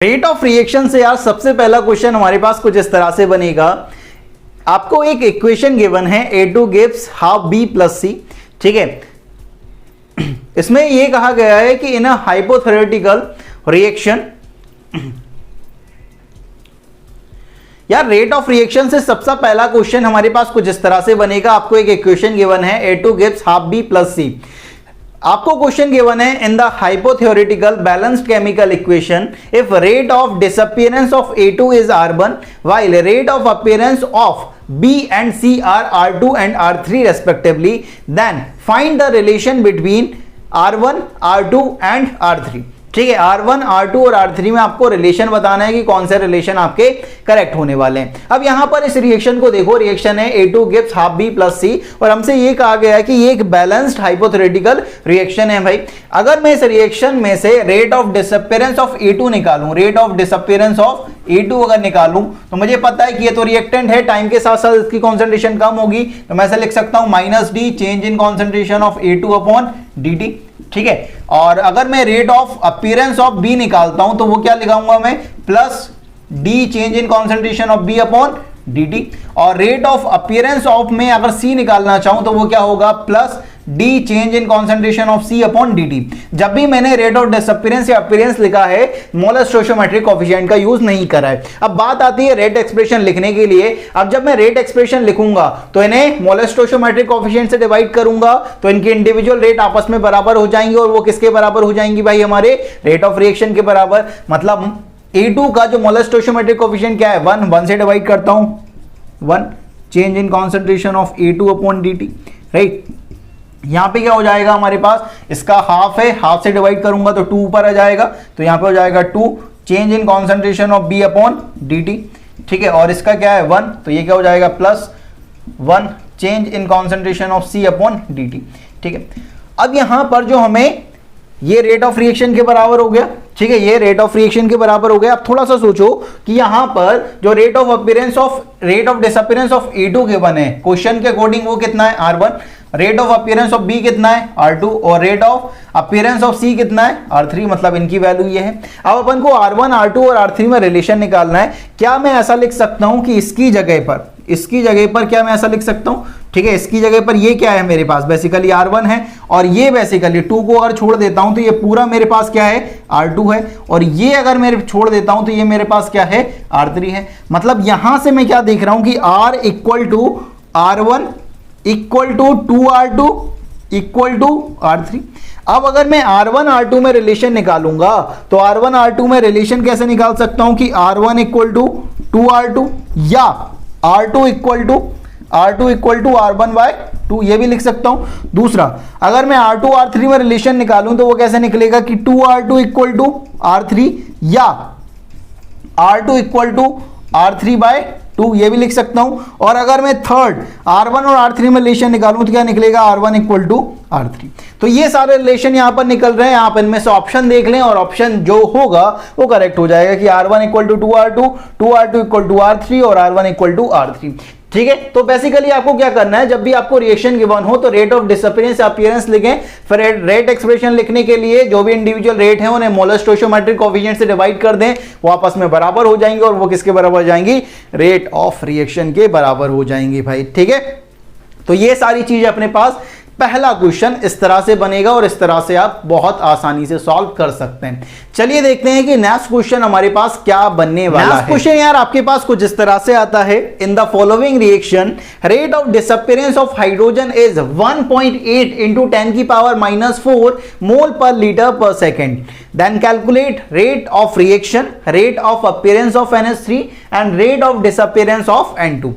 Rate of reaction से यार सबसे पहला क्वेश्चन हमारे पास कुछ इस तरह से बनेगा। आपको एक इक्वेशन गिवन है A2 gives half B plus C, ठीक है। इसमें यह कहा गया है कि इन अ हाइपोथेटिकल रिएक्शन, यार रेट ऑफ रिएक्शन से सबसे पहला क्वेश्चन हमारे पास कुछ इस तरह से बनेगा। आपको एक इक्वेशन गिवन है A2 gives half B plus C। आपको क्वेश्चन गिवन है in the hypothetical balanced chemical equation if rate of disappearance of A2 is R1 while rate of appearance of B and C are R2 and R3 respectively, then find the relation between R1, R2 and R3। ठीक है, R1, R2 और R3 में आपको relation बताना है कि कौन से रिलेशन आपके करेक्ट होने वाले हैं। अब यहां पर इस रिएक्शन को देखो, रिएक्शन है A2 gives half B plus C और हमसे ये कहा गया है कि ये एक बैलेंस्ड हाइपोथेटिकल रिएक्शन है। भाई अगर मैं इस रिएक्शन में से rate of disappearance of A2 निकालूं, rate of disappearance of A2 अगर निकालूं तो मुझे पता है कि ये तो रिएक्टेंट है, टाइम के साथ साथ इसकी कॉन्सेंट्रेशन कम होगी, तो मैं ऐसे लिख सकता हूं -D change in concentration of A2 upon dt, ठीक है। और अगर मैं rate of appearance of B निकालता हूं तो वो क्या लिखाऊंगा मैं, +D change in concentration of B upon dt। और रेट ऑफ अपीयरेंस ऑफ में अगर C निकालना चाहूं तो वो क्या होगा, +D change in concentration of C upon dt। जब भी मैंने रेट ऑफ डिसअपीयरेंस या अपीयरेंस लिखा है, मोलर स्टोइचोमेट्रिक कोएफिशिएंट का यूज नहीं करा है। अब बात आती है रेट एक्सप्रेशन लिखने के लिए। अब जब मैं रेट एक्सप्रेशन लिखूंगा तो इन्हें मोलर स्टोइचोमेट्रिक कोएफिशिएंट से डिवाइड करूंगा तो इनके इंडिविजुअल रेट आपस में बराबर हो जाएंगे और वो किसके बराबर हो जाएंगी भाई, हमारे रेट ऑफ रिएक्शन के बराबर। मतलब A2 का जो मोलर स्टोइचोमेट्रिक कोएफिशिएंट क्या है, 1 से डिवाइड करता हूं, 1 change in concentration of A2 upon dt, right. यहां पे क्या हो जाएगा हमारे पास, इसका हाफ है, हाफ से डिवाइड करूंगा तो 2 ऊपर आ जाएगा, तो यहां पे हो जाएगा 2 change in concentration of B upon dt, ठीक है। और इसका क्या है 1, तो ये क्या हो जाएगा +1 change in concentration of C upon dt, ठीक है। अब यहां पर जो हमें ये रेट ऑफ रिएक्शन के बराबर हो गया, ठीक है, ये रेट ऑफ रिएक्शन के बराबर हो गया। अब थोड़ा सा सोचो कि यहां पर जो rate of disappearance of A2 के बने क्वेश्चन के अकॉर्डिंग वो कितना है, R1। Rate of appearance of B कितना है, R2। और rate of appearance of C कितना है, R3। मतलब इनकी वैल्यू ये है। अब अपन को R1, R2 और R3 में रिलेशन निकालना है। क्या मैं ऐसा लिख सकता हूं कि इसकी जगह पर क्या मैं ऐसा लिख सकता हूं, ठीक है, इसकी जगह पर ये क्या है मेरे पास, बेसिकली R1 है और ये बेसिकली 2 को अगर छोड़ देता हूं तो ये पूरा मेरे पास क्या है, R2 है। और ये अगर मैं छोड़ देता हूं तो ये मेरे पास क्या है, R3 है। मतलब यहां से मैं क्या देख रहा हूं कि R equal to R1 equal to 2R2 equal to R3। अब अगर मैं R1 R2 में रिलेशन निकालूंगा तो R1 R2 में रिलेशन कैसे निकाल सकता हूं कि R1 इक्वल टू 2R2 या R2 equal to R1 bye 2, ये भी लिख सकता हूं। दूसरा, अगर मैं R2 R3 में रिलेशन निकालूं तो वो कैसे निकलेगा कि 2R2 इक्वल टू R3 या R2 equal to R3 bye 2, ये भी लिख सकता हूं। और अगर मैं थर्ड R1 और R3 में रिलेशन निकालूं तो क्या निकलेगा, R1 इक्वल टू R3। तो ये सारे रिलेशन यहां पर निकल रहे हैं। आप इनमें से ऑप्शन देख लें और ऑप्शन जो होगा वो करेक्ट हो जाएगा कि R1 equal to 2R2, 2R2 equal to R3 और R1 इक्वल टू R3, ठीक है। तो बेसिकली आपको क्या करना है, जब भी आपको रिएक्शन गिवन हो तो रेट ऑफ डिसअपीयरेंस अपीयरेंस लिखें, फिर रेट एक्सप्रेशन लिखने के लिए जो भी इंडिविजुअल रेट है उन्हें मोलर स्टोइचोमेट्रिक कोएफिशिएंट से डिवाइड कर दें, वो आपस में बराबर हो जाएंगे और वो किसके बराबर हो जाएंगी, रेट ऑफ रिएक्शन के बराबर हो जाएंगी भाई, ठीक है। तो ये सारी चीजें अपने पास पहला क्वेश्चन इस तरह से बनेगा और इस तरह से आप बहुत आसानी से सॉल्व कर सकते हैं। चलिए देखते हैं कि नेक्स्ट क्वेश्चन हमारे पास क्या बनने वाला है। क्वेश्चन यार आपके पास कुछ इस तरह से आता है, in the following reaction rate of disappearance of hydrogen is 1.8 into 10 की power -4 mole per litre per second. Then calculate rate of reaction, rate of appearance of NH3 and rate of disappearance of N2।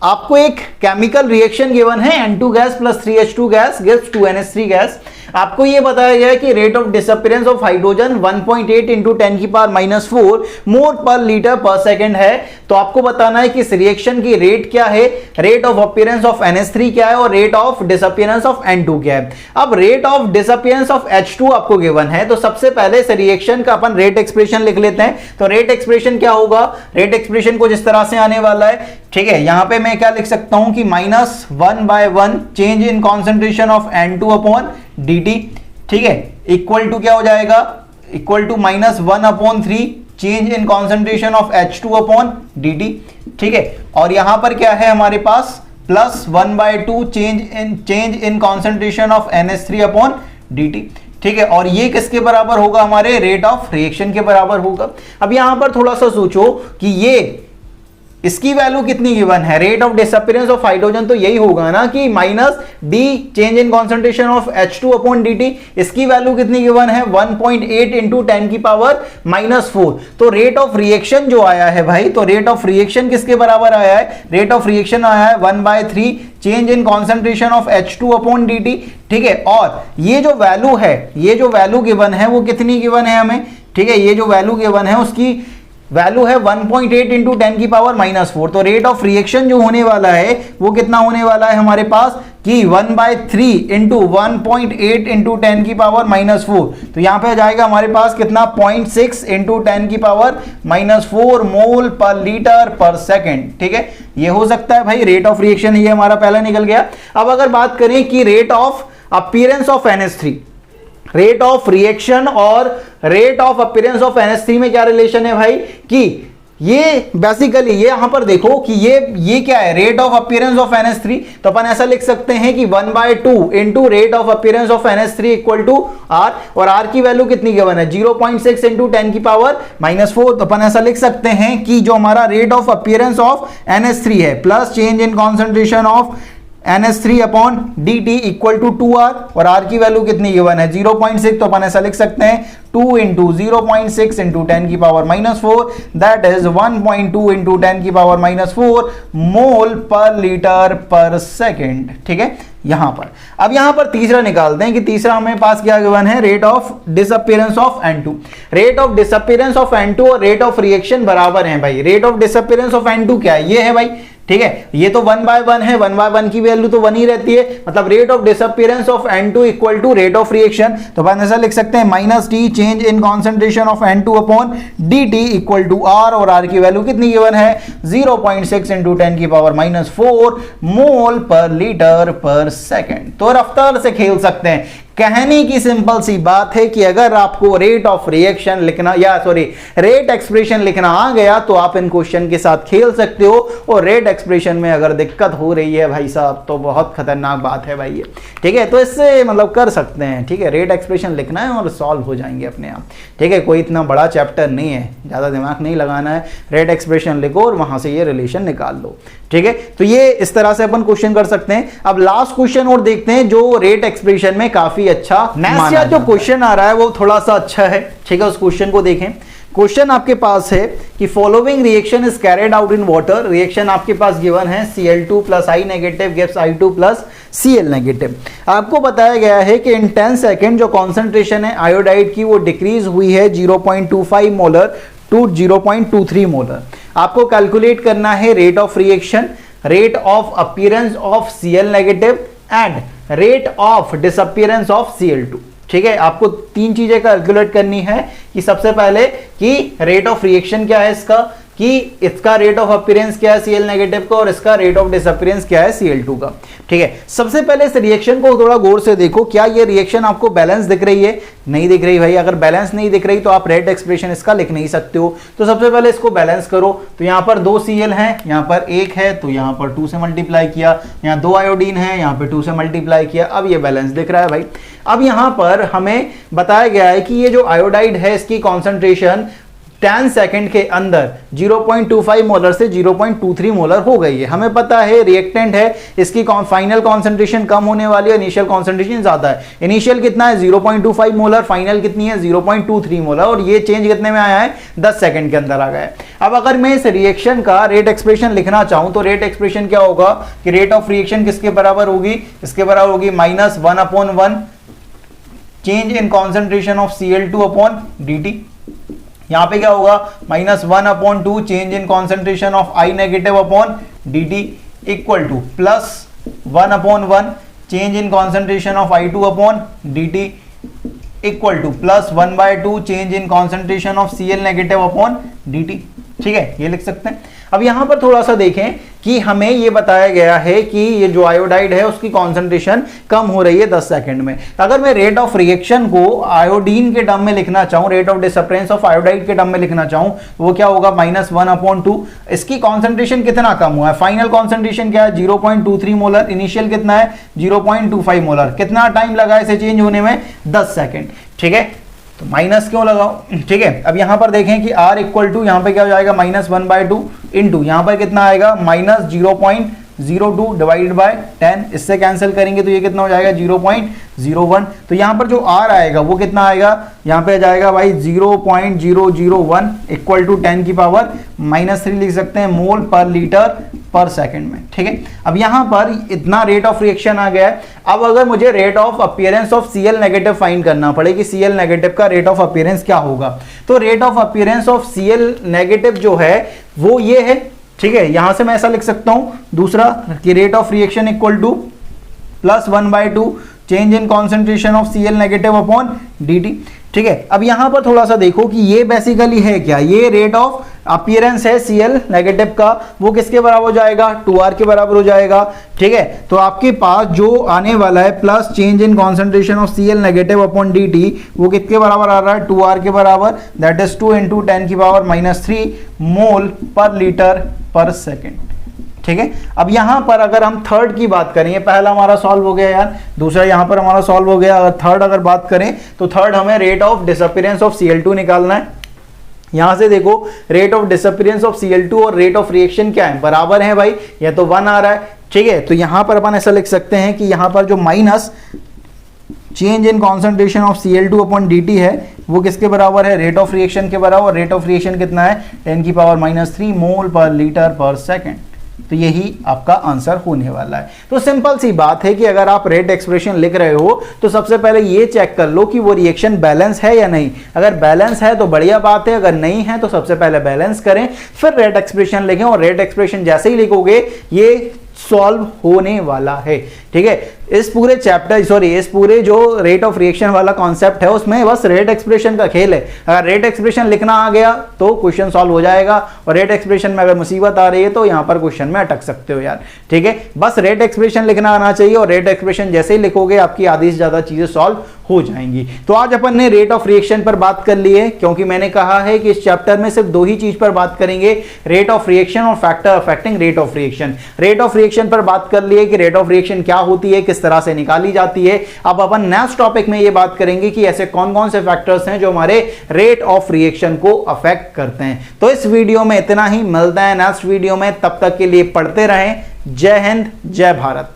आपको एक chemical reaction given है, N2 gas plus 3H2 gas gives 2NH3 gas. आपको यह बताया गया है कि rate of disappearance of hydrogen 1.8 into 10 की power -4 mole per litre per second है। तो आपको बताना है कि इस रिएक्शन की रेट क्या है, rate of appearance of NH3 क्या है और rate of disappearance of N2 क्या है। अब rate of disappearance of H2 आपको गिवन है, तो सबसे पहले इस रिएक्शन का अपन रेट एक्सप्रेशन लिख लेते हैं। तो रेट एक्सप्रेशन क्या होगा, रेट एक्सप्रेशन कुछ इस तरह से आने वाला है, ठीक है। यहां पे मैं क्या लिख सकता हूं कि -1/1 change in concentration of N2 upon dt, ठीक है, इक्वल टू क्या हो जाएगा, equal to -1/3 change in concentration of H2 upon dt, ठीक है। और यहां पर क्या है हमारे पास plus 1/2 change in concentration of NH3 upon dt, ठीक है। और ये किसके बराबर होगा, हमारे रेट ऑफ रिएक्शन के बराबर होगा। अब यहां पर थोड़ा सा सोचो कि ये इसकी वैल्यू कितनी गिवन है, rate of disappearance of hydrogen, तो यही होगा ना कि minus D change in concentration of H2 upon dt। इसकी वैल्यू कितनी गिवन है 1.8 इंटू 10 की पावर -4। तो रेट ऑफ रिएक्शन जो आया है भाई, तो रेट ऑफ रिएक्शन किसके बराबर आया है, रेट ऑफ रिएक्शन आया है 1/3 change in concentration of H2 upon dt, ठीक है। और ये जो वैल्यू है, ये जो वैल्यू गिवन है वो कितनी गिवन है हमें, ठीक है। ये जो वैल्यू गिवन है उसकी वैल्यू है 1.8 इंटू 10 की पावर -4। तो रेट ऑफ रिएक्शन जो होने वाला है वो कितना होने वाला है हमारे पास कि 1/3 इंटू 1.8 इंटू 10 की पावर -4। तो यहां पे आ जाएगा हमारे पास कितना 0.6 इंटू 10 की power -4 mole per litre per second, ठीक है। ये हो सकता है भाई रेट ऑफ रिएक्शन, ये हमारा पहला निकल गया। अब अगर बात करें कि rate of appearance of NH3, rate of reaction और rate of appearance of NH3 में क्या रिलेशन है भाई, कि ये बेसिकली ये यहां पर देखो कि ये क्या है, rate of appearance of NH3। तो अपन ऐसा लिख सकते हैं कि 1/2 into rate of appearance of NH3 equal to R, और R की वैल्यू कितनी गिवन है 0.6 इंटू 10 की पावर -4। तो अपन ऐसा लिख सकते हैं कि जो हमारा rate of appearance of NH3 है plus change in concentration of NH3 upon dt equal to 2R, और R की वैल्यू कितनी गिवन है 0.6। तो अपन ऐसा लिख सकते हैं 2 इंटू 0.6 इंटू 10 की पावर -4, दैट इज 1.2 इंटू 10 की power -4 mole per litre per second, ठीक है। यहां पर अब यहां पर तीसरा निकालते हैं कि तीसरा हमें पास क्या गिवन है, rate of disappearance of N2। Rate of disappearance of N2 और रेट ऑफ रिएक्शन बराबर हैं भाई। Rate of disappearance of N2 क्या है, ये है भाई, ठीक है। ये तो 1/1 है, 1/1 की वैल्यू तो 1 ही रहती है, मतलब rate of disappearance of N2 equal to rate of reaction. तो अपन ऐसा लिख सकते हैं -T change in concentration of N2 upon dt equal to R, और R की वैल्यू कितनी गिवन है 0.6 इंटू 10 की power -4 mole per litre per second. तो रफ्तार से खेल सकते हैं। कहने की सिंपल सी बात है कि अगर आपको रेट ऑफ रिएक्शन लिखना रेट एक्सप्रेशन लिखना आ गया तो आप इन क्वेश्चन के साथ खेल सकते हो। और रेट एक्सप्रेशन में अगर दिक्कत हो रही है भाई साहब तो बहुत खतरनाक बात है भाई ये, ठीक है। तो इससे मतलब कर सकते हैं, ठीक है। रेट एक्सप्रेशन लिखना है और सॉल्व हो जाएंगे अपने आप, ठीक है। कोई इतना बड़ा चैप्टर नहीं है, ज़्यादा दिमाग नहीं लगाना है, रेट एक्सप्रेशन लिखो और वहां से ये रिलेशन निकाल लो, ठीक है। तो ये इस तरह से अपन क्वेश्चन कर सकते हैं। अब लास्ट क्वेश्चन और देखते हैं जो रेट एक्सप्रेशन में काफी अच्छा माना जो क्वेश्चन आ रहा है वो थोड़ा सा अच्छा है, ठीक है। उस क्वेश्चन को देखें। क्वेश्चन आपके पास है कि following reaction is carried out in water. Reaction आपके पास गिवन है Cl2 plus I negative gives I2 plus Cl negative. आपको बताया गया है कि इन 10 सेकेंड जो कॉन्सेंट्रेशन है आयोडाइड की वो डिक्रीज हुई है 0.25 मोलर टू 0.23 मोलर। आपको कैलकुलेट करना है rate of reaction, rate of appearance of Cl negative and rate of disappearance of Cl2, ठीक है। आपको तीन चीजें कैलकुलेट करनी है कि सबसे पहले कि रेट ऑफ रिएक्शन क्या है इसका, कि इसका रेट ऑफ अपीयरेंस क्या है Cl नेगेटिव का, और इसका रेट ऑफ डिसअपीयरेंस क्या है Cl2 का, ठीक है। सबसे पहले इस रिएक्शन को थोड़ा गौर से देखो। क्या ये रिएक्शन आपको बैलेंस दिख रही है, नहीं दिख रही भाई। अगर बैलेंस नहीं दिख रही तो आप रेट एक्सप्रेशन इसका लिख नहीं सकते हो। तो सबसे पहले इसको बैलेंस करो। तो यहाँ पर 2 Cl है, यहाँ पर 1 है, तो यहाँ पर 2 से मल्टीप्लाई किया, यहाँ 2 आयोडीन है, यहाँ पे 2 से मल्टीप्लाई किया। अब ये बैलेंस दिख रहा है भाई। अब यहाँ पर हमें बताया गया है कि ये जो आयोडाइड है इसकी कॉन्सेंट्रेशन 10 सेकंड के अंदर 0.25 मोलर से 0.23 मोलर हो गई है। हमें पता है रिएक्टेंट है, इसकी फाइनल कॉन्सेंट्रेशन कम होने वाली है, इनिशियल कॉन्सेंट्रेशन ज्यादा है। इनिशियल कितना है 0.25 मोलर, फाइनल कितनी है 0.23 मोलर, और ये चेंज कितने में आया है 10 सेकंड के अंदर आ गया है। अब अगर मैं इस रिएक्शन का रेट एक्सप्रेशन लिखना चाहूं तो रेट एक्सप्रेशन क्या होगा कि रेट ऑफ रिएक्शन किसके बराबर होगी, इसके बराबर होगी -1/1 change in concentration of Cl2 upon dt। यहां पे क्या होगा -1/2 change in concentration of I negative upon dt equal two plus 1/1 change in concentration of I2 upon dt equal two plus 1/2 change in concentration of Cl negative upon dt, ठीक है। ये लिख सकते हैं। अब यहां पर थोड़ा सा देखें कि हमें ये बताया गया है कि ये जो आयोडाइड है उसकी कॉन्सेंट्रेशन कम हो रही है 10 सेकंड में। अगर मैं रेट ऑफ रिएक्शन को आयोडीन के टर्म में लिखना चाहूं, rate of disappearance of iodide के टर्म में लिखना चाहूं, तो वो क्या होगा -1/2। इसकी कॉन्सेंट्रेशन कितना कम हुआ है, फाइनल कॉन्सेंट्रेशन क्या है 0.23 मोलर, इनिशियल कितना है 0.25 मोलर। कितना टाइम लगा इसे चेंज होने में 10 सेकंड। ठीक है, तो माइनस क्यों लगाओ, ठीक है। अब यहां पर देखें कि R इक्वल टू यहां पे क्या हो जाएगा -1/2 इंटू यहां पर कितना आएगा -0.02 डिवाइडेड बाय 10, इससे कैंसिल करेंगे तो ये कितना हो जाएगा 0.01। तो यहां पर जो R आएगा वो कितना आएगा, यहां पे आ जाएगा भाई 0.001 इक्वल टू 10 की पावर -3 लिख सकते हैं मोल पर लीटर पर सेकंड में। ठीक है, अब यहां पर इतना रेट ऑफ रिएक्शन आ गया है। अब अगर मुझे rate of appearance of Cl negative find करना पड़े कि Cl नेगेटिव का रेट ऑफ अपीयरेंस क्या होगा, तो rate of appearance of Cl negative जो है वो ये है। ठीक है, यहां से मैं ऐसा लिख सकता हूं दूसरा कि rate of reaction equal to +1/2 change in concentration of Cl negative upon dt। ठीक है, अब यहां पर थोड़ा सा देखो कि ये बेसिकली है क्या, ये रेट ऑफ अपीयरेंस है Cl नेगेटिव का, वो किसके बराबर हो जाएगा 2R के बराबर हो जाएगा। ठीक है, तो आपके पास जो आने वाला है plus change in concentration of Cl negative upon dt, वो किसके बराबर आ रहा है 2R के बराबर, दैट इज 2 × 10 की पावर -3 मोल पर लीटर पर सेकेंड। ठीक है, अब यहां पर अगर हम थर्ड की बात करें, ये पहला हमारा सॉल्व हो गया यार, दूसरा यहां पर हमारा सॉल्व हो गया। अगर थर्ड अगर बात करें तो थर्ड हमें rate of disappearance of Cl2 निकालना है। यहां से देखो rate of disappearance of Cl2 और रेट ऑफ रिएक्शन क्या है, बराबर है भाई, या तो 1 आ रहा है। ठीक है, तो यहां पर अपन ऐसा लिख सकते हैं कि यहां पर जो minus change in concentration of Cl2 upon dt है वो किसके बराबर है, रेट ऑफ रिएक्शन के बराबर। रेट ऑफ रिएक्शन कितना है 10 की पावर -3 मोल पर लीटर पर सेकेंड। तो यही आपका आंसर होने वाला है। तो सिंपल सी बात है कि अगर आप रेट एक्सप्रेशन लिख रहे हो तो सबसे पहले ये चेक कर लो कि वो रिएक्शन बैलेंस है या नहीं। अगर बैलेंस है तो बढ़िया बात है, अगर नहीं है तो सबसे पहले बैलेंस करें, फिर रेट एक्सप्रेशन लिखें, और रेट एक्सप्रेशन जैसे ही लिखोगे ये सॉल्व होने वाला है। ठीक है, इस पूरे चैप्टर इस पूरे जो रेट ऑफ रिएक्शन वाला कॉन्सेप्ट है उसमें बस रेट एक्सप्रेशन का खेल है। अगर रेट एक्सप्रेशन लिखना आ गया तो क्वेश्चन सॉल्व हो जाएगा, और रेट एक्सप्रेशन में अगर मुसीबत आ रही है तो यहां पर क्वेश्चन में अटक सकते हो यार। ठीक है, बस रेट एक्सप्रेशन लिखना आना चाहिए, और रेट एक्सप्रेशन जैसे ही लिखोगे आपकी आधी से ज्यादा चीजें सॉल्व हो जाएंगी। तो आज अपन ने रेट ऑफ रिएक्शन पर बात कर ली है, क्योंकि मैंने कहा है कि इस चैप्टर में सिर्फ दो ही चीज पर बात करेंगे, रेट ऑफ रिएक्शन और factor affecting rate of reaction. Rate of reaction पर बात कर लिए कि रेट ऑफ रिएक्शन क्या होती है, किस तरह से निकाली जाती है। अब अपन नेक्स्ट टॉपिक में ये बात करेंगे कि ऐसे कौन कौन से फैक्टर्स हैं जो हमारे रेट ऑफ रिएक्शन को अफेक्ट करते हैं। तो इस वीडियो में इतना ही, मिलता है नेक्स्ट वीडियो में, तब तक के लिए पढ़ते रहें। जय हिंद, जय भारत।